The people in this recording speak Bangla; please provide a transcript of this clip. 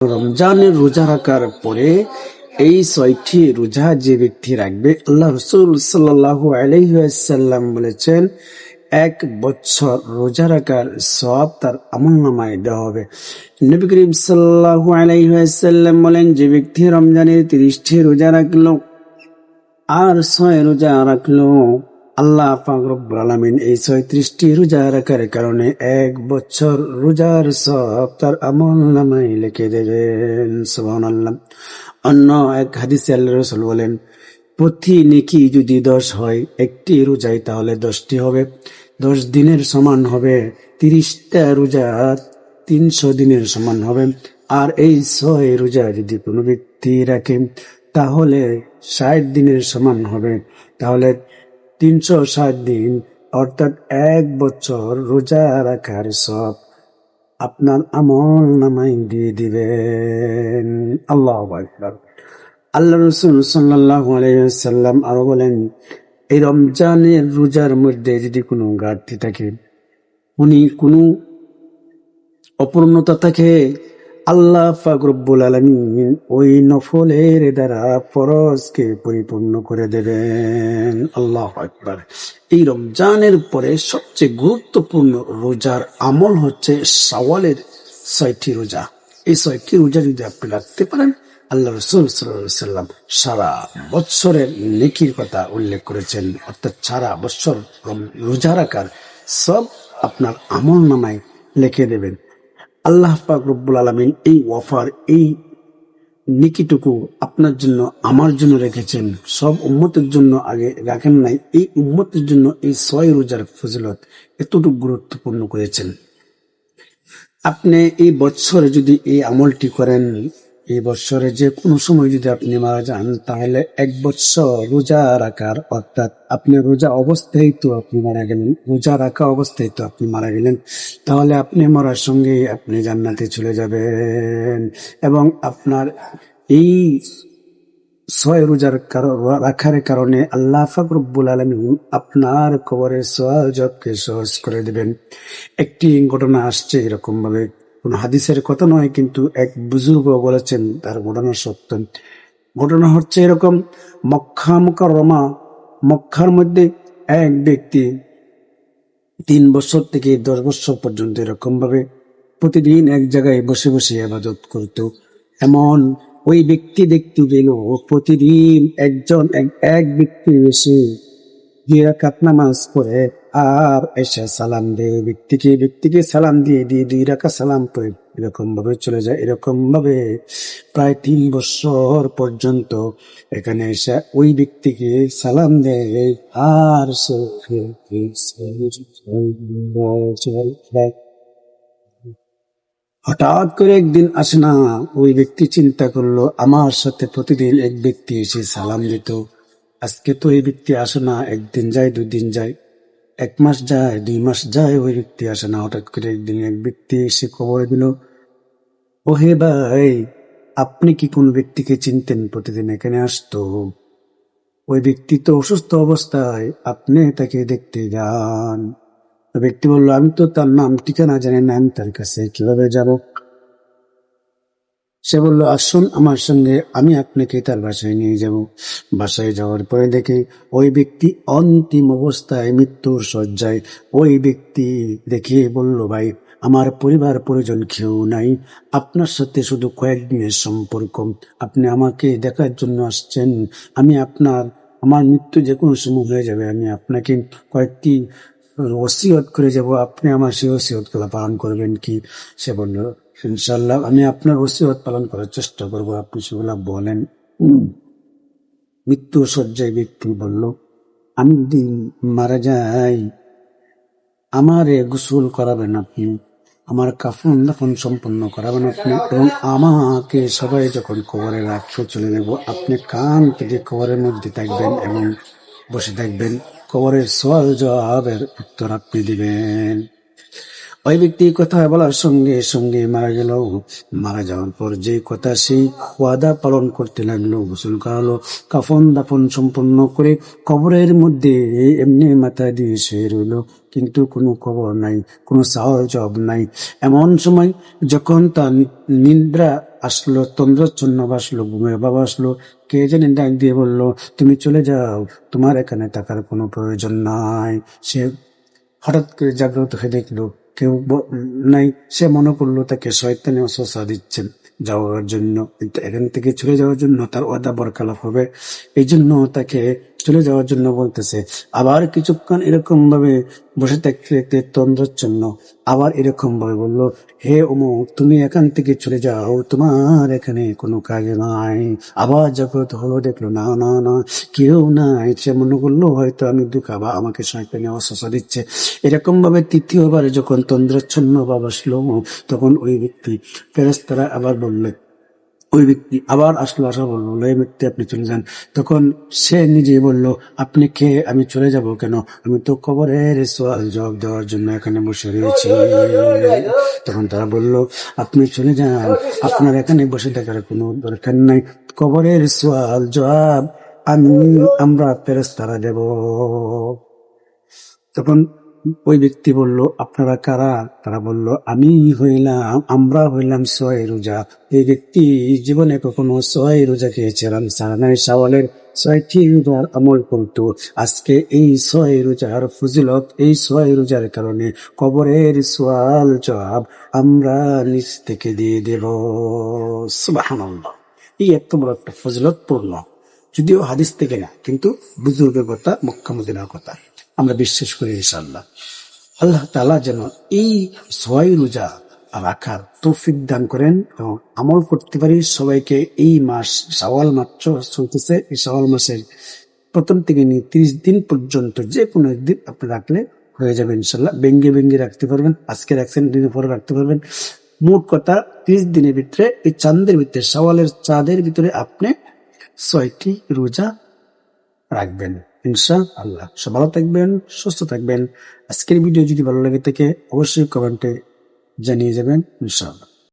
রমজানের রোজা রাখার পরে এই 6টি রোজা যে ব্যক্তি রাখবে, আল্লাহ রাসূল সাল্লাল্লাহু আলাইহি ওয়াসাল্লাম বলেছেন 1 বছর রোজা রাখার সওয়াব তার আমলনামায় দেওয়া হবে। নবী করিম সাল্লাল্লাহু আলাইহি ওয়াসাল্লাম বলেন, যে ব্যক্তি রমজানের 30টি রোজা রাখলো আর 6 রোজা রাখলো, আল্লাহ পাক রব্বুল আলামিন এই 36টি রোজা রাখার কারণে 1 বছর রোজার সওয়াব তার আমলনামায় লিখে দেবেন। সুবহানাল্লাহ। অন্য এক হাদিসে আল্লাহ রাসূল বলেন, প্রতি নেকি যদি 10 হয়, একটি রোজায় তাহলে 10টি হবে, 10 দিনের সমান হবে। 30টা রোজা 300 দিনের সমান হবে। আর এই 6 রোজা যদি কোনো ব্যক্তি রাখে তাহলে 60 দিনের সমান হবে। তাহলে 360 দিন অর্থাৎ 1 বছর রোজা রাখার সব আপনার আমল নামায় দিয়ে দিবেন। আল্লাহু আকবার। আল্লাহ রাসূল সাল্লাল্লাহু আলাইহি ওয়াসাল্লাম আরো বলেন, এই রমজানের রোজার মধ্যে যদি কোনো ঘাটতি থাকে, কোনো অপূর্ণতা থাকে, আল্লাহ পাক রব্বুল আলামিন ওই নফলের দ্বারা ফরজকে পরিপূর্ণ করে দেবেন। আল্লাহু আকবার। এই রমজানের পরে সবচেয়ে গুরুত্বপূর্ণ রোজার আমল হচ্ছে শাওয়ালের 6টি রোজা। এই 6টি রোজা যদি আপনি রাখতে পারেন, আল্লাহ রাসূল সাল্লাল্লাহু আলাইহি ওয়াসাল্লাম সারা বছরের নেকির কথা উল্লেখ করেছেন। অর্থাৎ সারা বছর রোজা রাখার সব আপনার আমল নামায় লিখে দেবেন। আল্লাহ পাক রব্বুল আলামিন এই অফার, এই নেকিটুকু আপনার জন্য, আমার জন্য রেখেছেন। সব উম্মতের জন্য আগে রাখেন নাই, এই উম্মতের জন্য এই 6 রোজার ফজিলত এতটুকু গুরুত্বপূর্ণ করেছেন। আপনি এই বছরে যদি এই আমলটি করেন, এই বছরে যে কোনো সময় যদি আপনি মারা যান, তাহলে 1 বছর রোজা রাখার, অর্থাৎ আপনি রোজা অবস্থায় তো আপনি মারা গেলেন, রোজা রাখা অবস্থায় তো আপনি মারা গেলেন, তাহলে আপনি মরার সঙ্গে আপনি জান্নাতে চলে যাবেন। এবং আপনার এই 6 রোজার রাখার কারণে আল্লাহ পাক রব্বুল আলামিন আপনার কবরের সওয়াল জবকে সহজ করে দিবেন। একটি ঘটনা আসছে এরকম ভাবে, কোন হাদিসের কথা নয়, কিন্তু এক বুজুর্গ বলেছেন, তার ঘটনা সত্য। ঘটনা হচ্ছে এরকম, মক্কা মুকাররমা, মক্কার মধ্যে এক ব্যক্তি 3 বছর থেকে 10 বছর পর্যন্ত এরকম ভাবে প্রতিদিন এক জায়গায় বসে বসে ইবাদত করত। এমন ওই ব্যক্তি দেখতে পেল প্রতিদিন এক ব্যক্তি এসে 2 রাকাত নামাজ পড়ে আর এসে সালাম দেয়, ব্যক্তিকে সালাম দিয়ে 2 রাকাত সালাম পড়ে এরকম ভাবে চলে যায়। এরকম ভাবে প্রায় 3 বছর পর্যন্ত এখানে এসে ওই ব্যক্তিকে সালাম দেয় আর হঠাৎ করে একদিন আসে না। ওই ব্যক্তি চিন্তা করলো, আমার সাথে প্রতিদিন এক ব্যক্তি এসে সালাম দিত, আজকে তো এই ব্যক্তি আসে না। একদিন যায়, 2 দিন যায়, 1 মাস যায়, 2 মাস যায়, ওই ব্যক্তি আসে না। হঠাৎ করে একদিন এক ব্যক্তি এসে খবর দিল, ও হে ভাই, আপনি কি কোন ব্যক্তিকে চিনতেন প্রতিদিন এখানে আসতো? ওই ব্যক্তি তো অসুস্থ অবস্থায়, আপনি তাকে দেখতে যান। ওই ব্যক্তি বলল, আমি তো তার নাম ঠিকানা জানি না, আমি তার কাছে কিভাবে যাব? সে বলল, আসুন আমার সঙ্গে, আমি আপনাকে তার বাসায় নিয়ে যাব। বাসায় যাওয়ার পরে দেখে ওই ব্যক্তি অন্তিম অবস্থায়, মৃত্যুর শয্যায়। ওই ব্যক্তি দেখে বলল, ভাই, আমার পরিবার পরিজন কেউ নাই, আপনার সাথে শুধু কয়েকদিনের সম্পর্ক, আপনি আমাকে দেখার জন্য আসছেন, আমার মৃত্যু যে কোনো সময় হয়ে যাবে, আমি আপনাকে কয়েকটি ওসিয়ত করে যাব, আপনি আমার সেই ওসিয়ত গুলো পালন করবেন কি? সে বলল, ইনশাল্লাহ আমি আপনার ওসিয়ত পালন করার চেষ্টা করবো, আপনি সেগুলা বলেন। মৃত্যু শয্যায় ব্যক্তি বলল, আমি যদি মারা যাই, আমারে গোসল করাবেন আপনি, আমার কাফন দাফন সম্পন্ন করাবেন আপনি, এবং আমাকে সবাই যখন কবরে রাখতে চলে যাব, আপনি কান পেতে কবরের মধ্যে থাকবেন এবং বসে থাকবেন, কবরের সওয়াল জবাবের উত্তর আপনি দিবেন। ওই ব্যক্তি কথা বলার সঙ্গে সঙ্গে মারা গেল। মারা যাওয়ার পর যে কথা সেই ওয়াদা পালন করতে লাগলো, গোসল করালো, কাফন দাফন সম্পন্ন করে কবরের মধ্যে এমনি মাথা দিয়ে শুয়ে রইল, কিন্তু কোনো খবর নাই, কোনো সওয়াল জবাব নাই। এমন সময় যখন তার নিদ্রা আসলো, তন্দ্রাচ্ছন্ন আসলো, ঘুমের বাবা আসলো, কে জানি ডাক দিয়ে বলল, তুমি চলে যাও, তোমার এখানে থাকার কোনো প্রয়োজন নাই। সে হঠাৎ করে জাগ্রত হয়ে দেখলো কেউ নাই। সে মনে করলো তাকে শয়তানে ওয়াসওয়াসা দিচ্ছেন যাওয়ার জন্য, কিন্তু এখান থেকে চলে যাওয়ার জন্য তার ওয়াদা বরখলাফ হবে, এই জন্য তাকে চলে যাওয়ার জন্য বলতেছে। আবার কিছুক্ষণ এরকম ভাবে বসে থাকতে থাকতে তন্দ্রাচ্ছন্ন আবার এরকম ভাবে বললো, হে অমুক, তুমি এখান থেকে চলে যাও, তোমার এখানে কোনো কাজ নাই। আবার জাগ্রত হলো, দেখলো না না না, কেউ নাই। সে মনে করলো হয়তো আমি দুঃখা বা আমাকে শয়তানি ওয়াসওয়াসা দিচ্ছে। এরকম ভাবে তৃতীয়বার যখন তন্দ্রাচ্ছন্ন ভাব আসলো, তখন ওই ব্যক্তি, ফেরেশতারা আবার বললে, ওই ব্যক্তি আবার আসলো, আসা বললো, এই ব্যক্তি আপনি চলে যান। তখন সে নিজেই বলল, আপনি কে, আমি চলে যাব কেন, আমি তো কবরের সওয়াল জবাব দেওয়ার জন্য এখানে বসে রয়েছি। তখন তারা বলল, আপনি চলে যান, আপনার এখানে বসে থাকার কোনো দরকার নাই, কবরের সওয়াল জবাব আমরা ফেরেশতারা দেব। তখন ওই ব্যক্তি বলল, আপনারা কারা? তারা বলল, আমরা হইলাম সোয়ে রোজা। এই ব্যক্তি জীবনে কখনো সোয়ে রোজা খেয়েছিলাম, সারানায় শাওয়ালের 6টি রোজার আমল করতো। আজকে এই সোয়ে রোজার ফজিলত, এই সোয়ে রোজার কারণে কবরের সোয়াল জবাব আমরা নিজ থেকে দিয়ে দেব। সুবহানাল্লাহ। এই এত বড় একটা ফজিলত পূর্ণ, যদিও হাদিস থেকে না, কিন্তু বুজুর্গের কথা, মক্কা মদিনার কথা আমরা বিশ্বাস করি ইনশাআল্লাহ। আল্লাহ তাআলা যেন এই সোয়াই রোজা রাখার তৌফিক দান করেন এবং আমল করতে পারি সবাইকে। এই মাস শাওয়াল মাত্র চলতেছে, এই শাওয়াল মাসের প্রথম থেকে নিয়ে 30 দিন পর্যন্ত যে কোনো একদিন আপনি রাখলে হয়ে যাবে ইনশাল্লাহ। ব্যঙ্গে ব্যঙ্গে রাখতে পারবেন, আজকে রাখছেন, দিনের পরে রাখতে পারবেন। মোট কথা 30 দিনের ভিতরে, এই চাঁদের ভিতরে, শাওয়ালের চাঁদের ভিতরে আপনি 6টি রোজা রাখবেন ইনশাআল্লাহ। সব ভালো থাকবেন, সুস্থ থাকবেন। আজকের ভিডিও যদি ভালো লাগে থাকে অবশ্যই কমেন্টে জানিয়ে যাবেন ইনশাআল্লাহ।